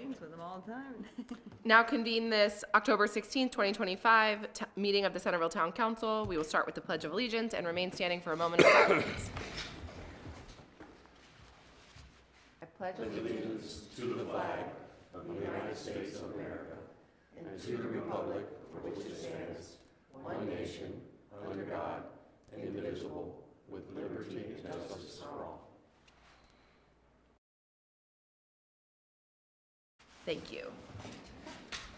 games with them all the time. Now convene this October 16th, 2025 meeting of the Centreville Town Council. We will start with the Pledge of Allegiance and remain standing for a moment of silence. I pledge allegiance to the flag of the United States of America and to the republic for which it stands, one nation, under God, indivisible, with liberty and justice for all. Thank you.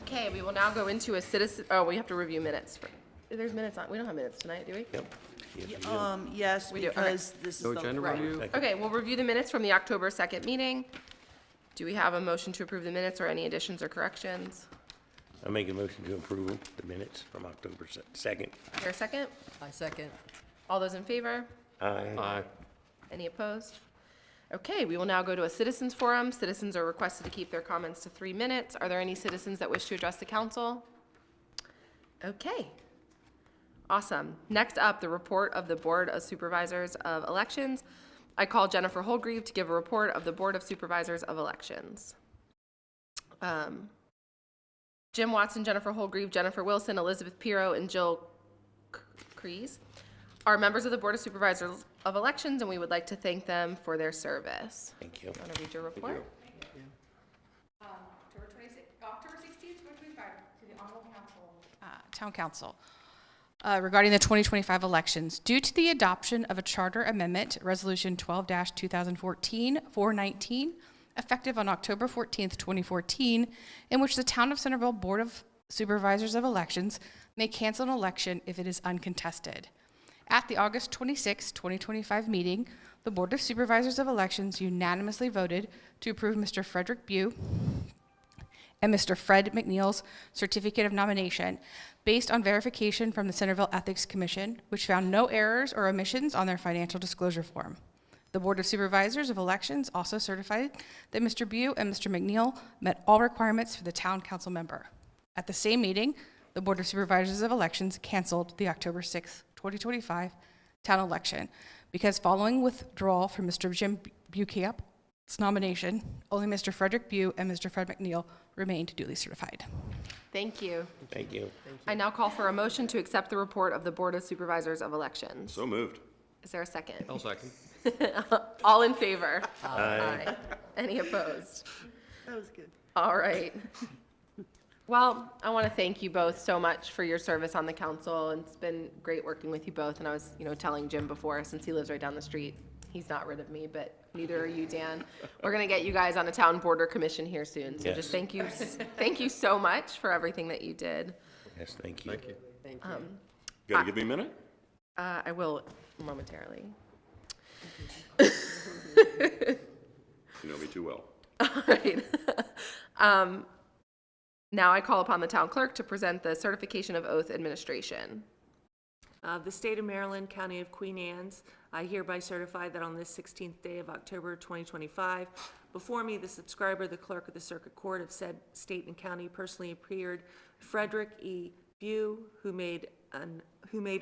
Okay, we will now go into a citizen, we have to review minutes. There's minutes on, we don't have minutes tonight, do we? Yep. Yes, We do, okay. because this is No the. agenda Right. review? Okay, we'll review the minutes from the October 2nd meeting. Do we have a motion to approve the minutes or any additions or corrections? I make a motion to approve the minutes from October 2nd. Is there a second? I second. All those in favor? Aye. Aye. Any opposed? Okay, we will now go to a citizens forum. Citizens are requested to keep their comments to 3 minutes. Are there any citizens that wish to address the council? Okay. Awesome. Next up, the report of the Board of Supervisors of Elections. I call Jennifer Holgreave to give a report of the Board of Supervisors of Elections. Jim Watson, Jennifer Holgreave, Jennifer Wilson, Elizabeth Pirro, and Jill Crees are members of the Board of Supervisors of Elections, and we would like to thank them for their service. Thank you. Want to read your report? October 16th, 2025, to the Honorable Town Council. Regarding the 2025 elections, due to the adoption of a charter amendment, Resolution 12-2014 419, effective on October 14th, 2014, in which the Town of Centreville Board of Supervisors of Elections may cancel an election if it is uncontested. At the August 26, 2025 meeting, the Board of Supervisors of Elections unanimously voted to approve Mr. Frederick Bew and Mr. Fred McNeil's certificate of nomination based on verification from the Centreville Ethics Commission, which found no errors or omissions on their financial disclosure form. The Board of Supervisors of Elections also certified that Mr. Bew and Mr. McNeil met all requirements for the town council member. At the same meeting, the Board of Supervisors of Elections canceled the October 6, 2025 town election because following withdrawal from Mr. Jim Bukiup's nomination, only Mr. Frederick Bew and Mr. Fred McNeil remained duly certified. Thank you. Thank you. I now call for a motion to accept the report of the Board of Supervisors of Elections. So moved. Is there a second? I'll second. All in favor? Aye. Any opposed? That was good. All right. Well, I want to thank you both so much for your service on the council. And it's been great working with you both. And I was, telling Jim before, since he lives right down the street, he's not rid of me, but neither are you, Dan. We're going to get you guys on a town border commission here soon. So Yes. just thank you so much for everything that you did. Yes, thank you. Thank you. Thank you. You gotta give me a minute? I will momentarily. You know me too well. All right. Now I call upon the town clerk to present the certification of oath administration. The State of Maryland, County of Queen Anne's, I hereby certify that on this 16th day of October 2025, before me, the subscriber, the clerk of the Circuit Court of said state and county personally appeared, Frederick E. Bew, who made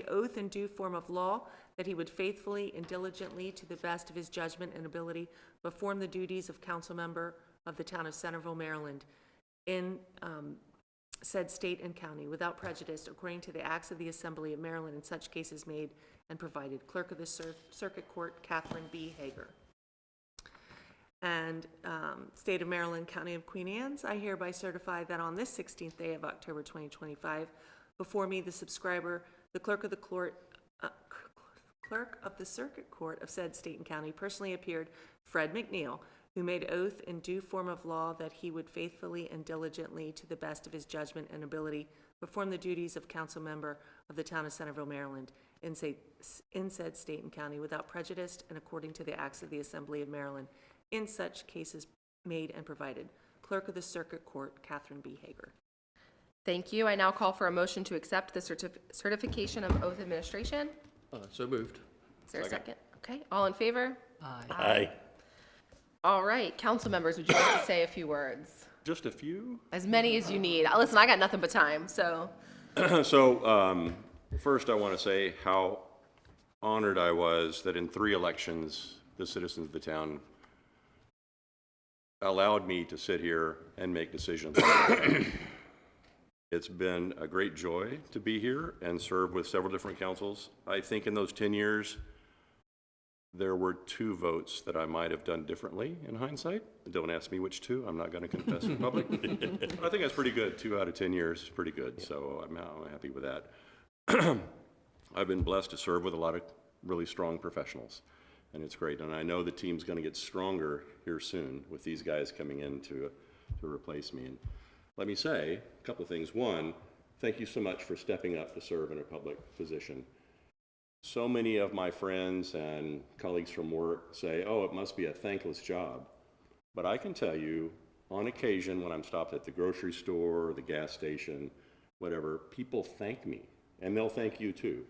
oath in due form of law that he would faithfully and diligently, to the best of his judgment and ability, perform the duties of council member of the town of Centreville, Maryland, in said state and county, without prejudice, according to the acts of the Assembly of Maryland, in such cases made and provided. Clerk of the Circuit Court, Catherine B. Hager. And State of Maryland, County of Queen Anne's, I hereby certify that on this 16th day of October 2025, before me, the subscriber, the clerk of the Circuit Court of said state and county personally appeared, Fred McNeil, who made oath in due form of law that he would faithfully and diligently, to the best of his judgment and ability, perform the duties of council member of the town of Centreville, Maryland, in said state and county, without prejudice and according to the acts of the Assembly of Maryland, in such cases made and provided. Clerk of the Circuit Court, Catherine B. Hager. Thank you. I now call for a motion to accept the certification of oath administration. So moved. Is there a second? Okay, all in favor? Aye. All right, council members, would you like to say a few words? Just a few? As many as you need. Listen, I got nothing but time, so. So, first I want to say how honored I was that in 3 elections, the citizens of the town allowed me to sit here and make decisions. It's been a great joy to be here and serve with several different councils. I think in those 10 years, there were 2 votes that I might have done differently in hindsight. Don't ask me which 2. I'm not going to confess in public. But I think that's pretty good. 2 out of 10 years is pretty good, so I'm happy with that. I've been blessed to serve with a lot of really strong professionals, and it's great. And I know the team's going to get stronger here soon with these guys coming in to replace me. And let me say a couple of things. One, thank you so much for stepping up to serve in a public position. So many of my friends and colleagues from work say, oh, it must be a thankless job. But I can tell you, on occasion, when I'm stopped at the grocery store or the gas station, whatever, people thank me, and they'll thank you too.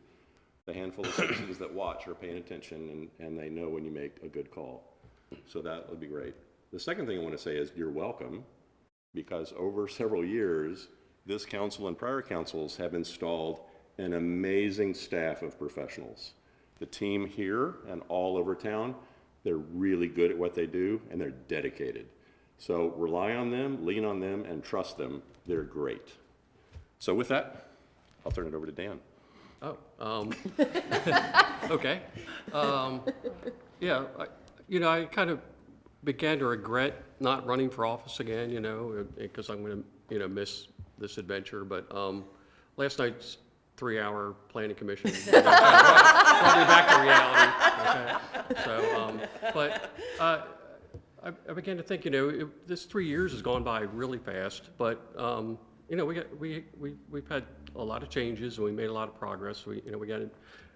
The handful of citizens that watch are paying attention, and they know when you make a good call. So that would be great. The second thing I want to say is you're welcome, because over several years, this council and prior councils have installed an amazing staff of professionals. The team here and all over town, they're really good at what they do, and they're dedicated. So rely on them, lean on them, and trust them. They're great. So with that, I'll turn it over to Dan. Oh, okay. Yeah, I kind of began to regret not running for office again, because I'm going to, miss this adventure. But last night's 3-hour planning commission brought me back to reality. Okay. So, but I began to think, this 3 years has gone by really fast. But we've had a lot of changes, and we made a lot of progress. We got a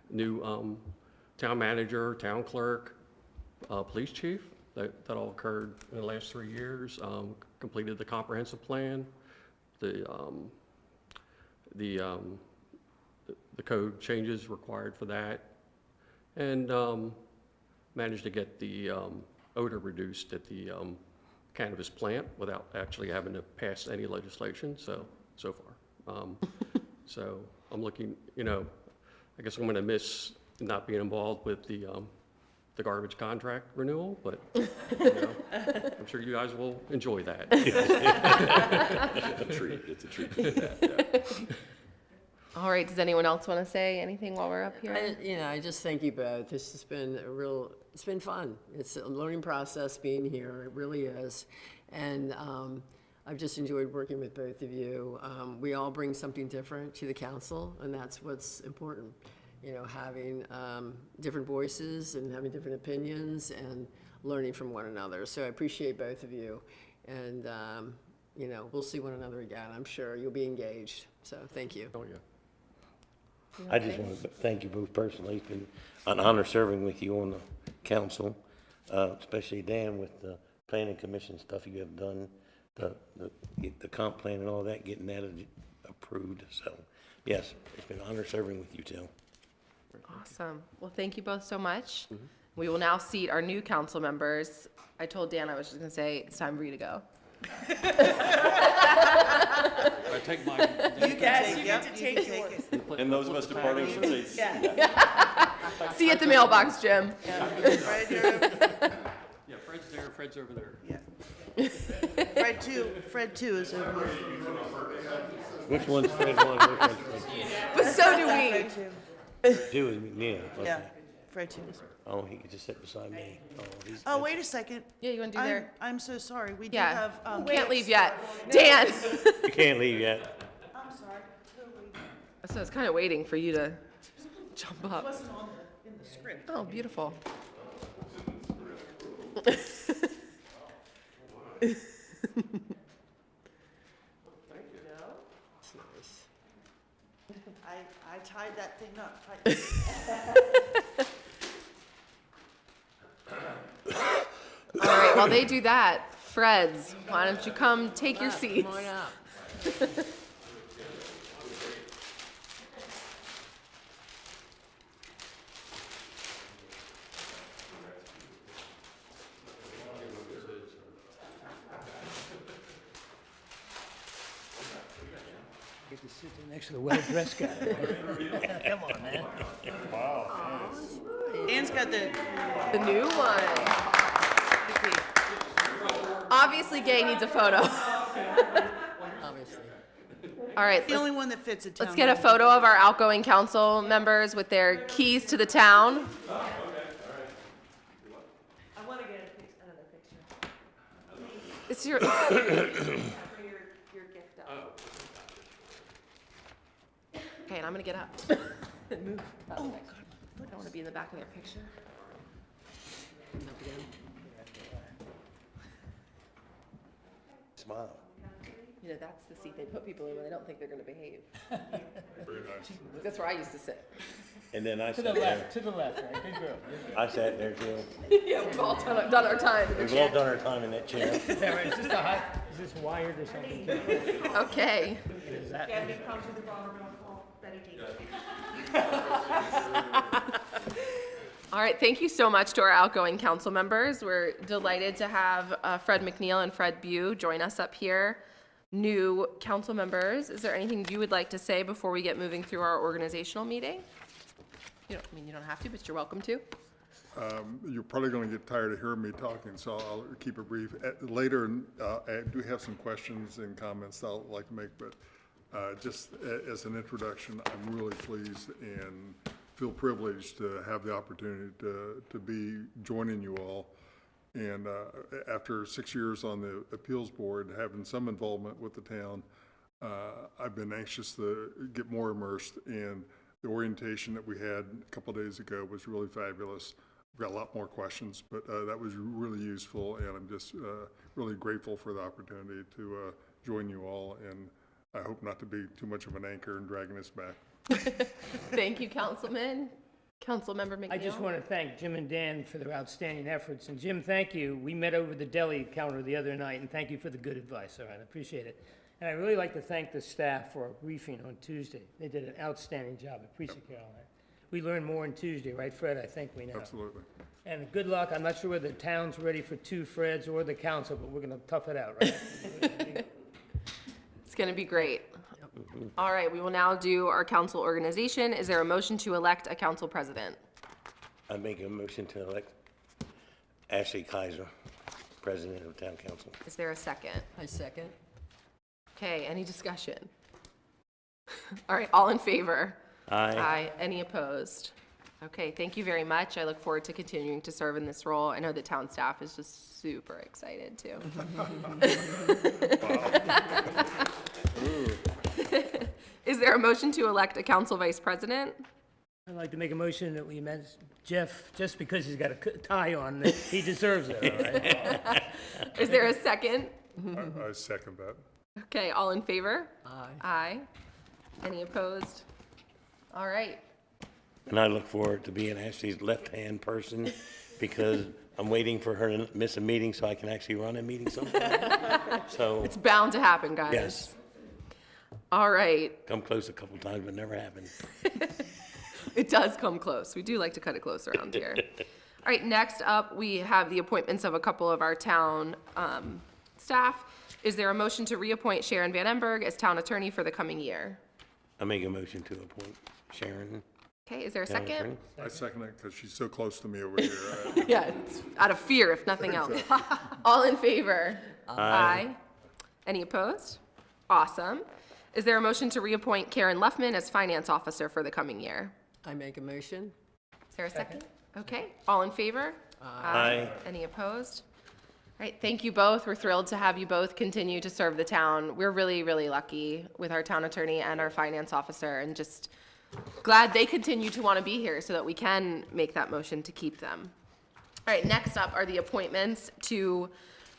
new town manager, town clerk, police chief. That all occurred in the last 3 years. Completed the comprehensive plan, the code changes required for that, and managed to get the odor reduced at the cannabis plant without actually having to pass any legislation. So far, so I'm looking. I guess I'm going to miss not being involved with the garbage contract renewal, but I'm sure you guys will enjoy that. It's a treat. It's a treat. Yeah. All right, does anyone else want to say anything while we're up here? I just thank you both. This has been it's been fun. It's a learning process being here. It really is. And I've just enjoyed working with both of you. We all bring something different to the council, and that's what's important. Having different voices and having different opinions and learning from one another. So I appreciate both of you. And, we'll see one another again. I'm sure you'll be engaged. So thank you. Oh, yeah. I just want to thank you both personally. It's been an honor serving with you on the council, especially Dan with the planning commission stuff you have done, the comp plan and all that, getting that approved. So yes, it's been an honor serving with you too. Awesome. Well, thank you both so much. We will now seat our new council members. I told Dan I was just going to say, it's time for you to go. I take my. You get to take yours. And those of us departing should say, See you at the mailbox, Jim. Fred, you're over- Yeah, Fred's there, Fred's over there. yeah. Fred too is over here. Which one's Fred 1? Which one's Fred But so do we. Fred too. 2? Is McNeil. Okay. Yeah, Fred too. Oh, he could just sit beside me. Oh, wait a second. Yeah, you want to do there? I'm so sorry. We do Yeah. have. Can't leave yet. Dan. You can't leave yet. I'm sorry. So I was kind of waiting for you to jump It up. wasn't in the script. Oh, beautiful. I tied that thing up. All right, while they do that, Freds, why don't you come take your seats? Come on up. Get to sit there next to the well-dressed guy. Come on, man. Dan's got the. The new one. Obviously, Gay needs a photo. Obviously. All right, The only one that fits a town. let's get a photo of our outgoing council members with their keys to the town. I want to get another picture. It's your, For your gift up. okay, and I'm gonna get up. Move. Oh my God. I don't want to be in the back of their picture. Smile. You know, that's the seat they put people in when they don't think they're gonna behave. That's where I used to sit. And then I To the sat there. left, right? Good girl. Good girl. I sat there too. Yeah, we've all done our time. We've all done our time in that chair. Is that right? Is this a high, is this wired or something? Okay. Is that? Any problems with the bar, we're gonna call Betty Davis. All right, thank you so much to our outgoing council members. We're delighted to have Fred McNeil and Fred Bew join us up here. New council members, is there anything you would like to say before we get moving through our organizational meeting? You don't have to, but you're welcome to. You're probably going to get tired of hearing me talking, so I'll keep it brief. Later, I do have some questions and comments I'd like to make, but just as an introduction, I'm really pleased and feel privileged to have the opportunity to be joining you all. And after 6 years on the appeals board, having some involvement with the town, I've been anxious to get more immersed, and the orientation that we had a couple of days ago was really fabulous. I've got a lot more questions, but that was really useful, and I'm just really grateful for the opportunity to join you all, and I hope not to be too much of an anchor in dragging us back. Thank you, Councilman. Councilmember McNeil. I just want to thank Jim and Dan for their outstanding efforts. And Jim, thank you. We met over the deli counter the other night, and thank you for the good advice. All right, I appreciate it. And I really like to thank the staff for our briefing on Tuesday. They did an outstanding job. I appreciate Caroline. We learned more on Tuesday, right, Fred? I think we know. Absolutely. And good luck. I'm not sure whether the town's ready for 2 Freds or the council, but we're going to tough it out, right? It's going to be great. All right, we will now do our council organization. Is there a motion to elect a council president? I make a motion to elect Ashley Kaiser, President of Town Council. Is there a second? I second. Okay, any discussion? All right, all in favor? Aye. Aye. Any opposed? Okay, thank you very much. I look forward to continuing to serve in this role. I know the town staff is just super excited too. Is there a motion to elect a council vice president? I'd like to make a motion that we amend Jeff, just because he's got a tie on, that he deserves it, all right? Is there a second? I second that. Okay, all in favor? Aye. Aye. Any opposed? All right. And I look forward to being Ashley's left-hand person because I'm waiting for her to miss a meeting so I can actually run a meeting sometime. So, It's bound to happen, guys. yes, All right. come close a couple times, but never happened. It does come close. We do like to cut it close around here. All right, next up, we have the appointments of a couple of our town staff. Is there a motion to reappoint Sharon Van Emberg as town attorney for the coming year? I make a motion to appoint Sharon. Okay, is there a town second? attorney. I second it because she's so close to me over here. Yeah, it's out of fear, if nothing else. All in favor? Aye. Any opposed? Awesome. Is there a motion to reappoint Karen Luffman as finance officer for the coming year? I make a motion. Is there a second? Okay, all in favor? Aye. Any opposed? All right, thank you both. We're thrilled to have you both continue to serve the town. We're really, really lucky with our town attorney and our finance officer, and just glad they continue to want to be here so that we can make that motion to keep them. All right, next up are the appointments to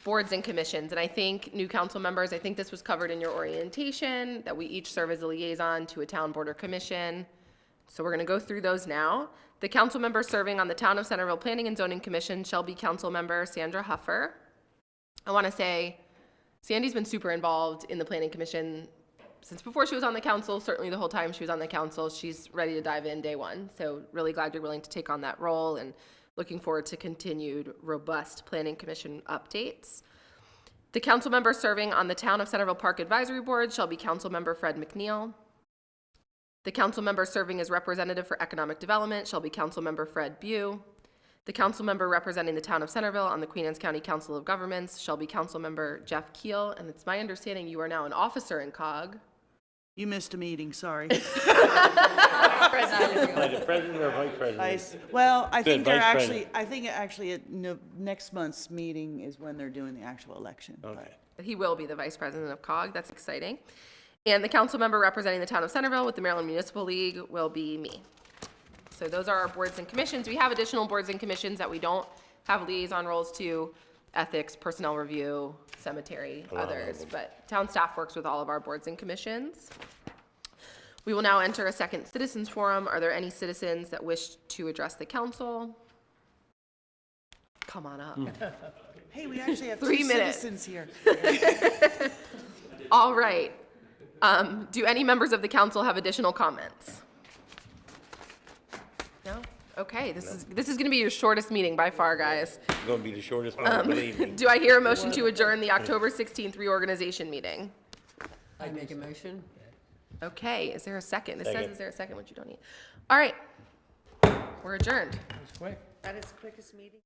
boards and commissions. And I think, new council members, I think this was covered in your orientation, that we each serve as a liaison to a town board or commission. So we're going to go through those now. The council member serving on the Town of Centreville Planning and Zoning Commission shall be council member Sandra Huffer. I want to say Sandy's been super involved in the Planning Commission since before she was on the council, certainly the whole time she was on the council. She's ready to dive in day one. So really glad you're willing to take on that role, and looking forward to continued robust Planning Commission updates. The council member serving on the Town of Centreville Park Advisory Board shall be council member Fred McNeil. The council member serving as representative for economic development shall be council member Fred Bew. The council member representing the town of Centreville on the Queen Anne's County Council of Governments shall be Councilmember Jeff Keel, and it's my understanding you are now an officer in COG. You missed a meeting, sorry. Like the president or vice president? Well, I think they're vice actually, president. I think actually at next month's meeting is when they're doing the actual election. but- Okay. He will be the vice president of COG. That's exciting. And the council member representing the town of Centreville with the Maryland Municipal League will be me. So those are our boards and commissions. We have additional boards and commissions that we don't have liaison roles to: ethics, personnel review, cemetery, others. But town staff works with all of our boards and commissions. We will now enter a second citizens forum. Are there any citizens that wish to address the council? Come on up. Hey, we actually have 3 two minutes. citizens here. All right. Do any members of the council have additional comments? No? Okay, this is gonna be your shortest meeting by far, guys. It's gonna be the shortest one, believe me. Do I hear a motion to adjourn the October 16th reorganization meeting? I make a motion? Okay, is there a second? It says, Second. is there a second, which you don't need? All right, we're adjourned. That's quick. That is quickest meeting.